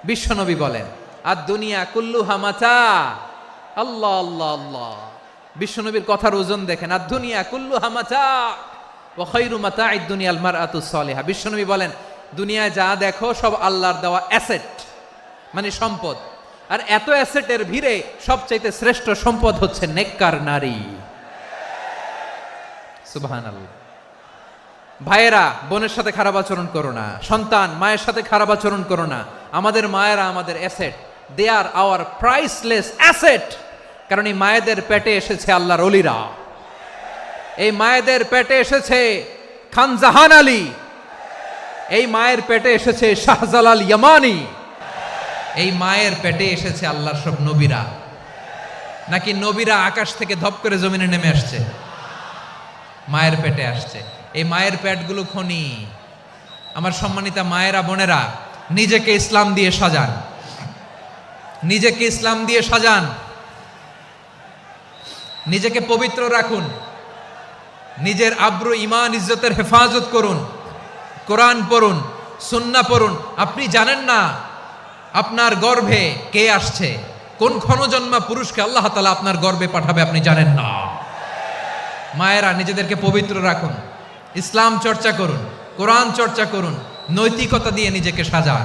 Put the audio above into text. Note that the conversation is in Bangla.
বিশ্বনবী বলেন, আর দুনিয়া কুল্লুহা মাতা। আল্লাহ আল্লাহ আল্লাহ, বিশ্বনবীর কথার ওজন দেখেন। আর দুনিয়া কুল্লুহা মাতা ওয়া খায়রু মাতা'আদ দুনিয়া আল মারআতুস সালিহা। বিশ্বনবী বলেন, দুনিয়ায় যা দেখো সব আল্লাহর দেওয়া অ্যাসেট, মানে সম্পদ। আর এত অ্যাসেটের ভিড়ে সবচাইতে শ্রেষ্ঠ সম্পদ হচ্ছে নেককার নারী। সুবহানাল্লাহ। ভাইয়েরা বোনের সাথে খারাপ আচরণ করো না, সন্তান মায়ের সাথে খারাপ আচরণ করো না। আমাদের মায়েরা আমাদের asset, they are our priceless asset. কারণ এই মায়েদের পেটে এসেছে আল্লাহর ওলিরা, এই মায়েদের পেটে এসেছে খান জাহান আলী, এই মায়ের পেটে এসেছে শাহজালাল ইয়ামানি, এই মায়ের পেটে এসেছে আল্লাহর সব নবীরা। নাকি নবীরা আকাশ থেকে ধপ করে জমিনে নেমে আসছে? মায়ের পেটে আসছে। এই মায়ের পেটগুলো খনি। আমার সম্মানিতা মায়েরা বোনেরা, নিজেকে ইসলাম দিয়ে সাজান, নিজেকে ইসলাম দিয়ে সাজান, নিজেকে পবিত্র রাখুন, নিজের আব্রু ইমান ইজ্জতের হেফাজত করুন, কোরআন পড়ুন, সুন্নাহ পড়ুন। আপনি জানেন না আপনার গর্ভে কে আসছে, কোন ক্ষণজন্মা পুরুষকে আল্লাহ তাআলা আপনার গর্ভে পাঠাবে আপনি জানেন না। মায়েরা নিজেদেরকে পবিত্র রাখুন, ইসলাম চর্চা করুন, কোরআন চর্চা করুন, নৈতিকতা দিয়ে নিজেকে সাজান।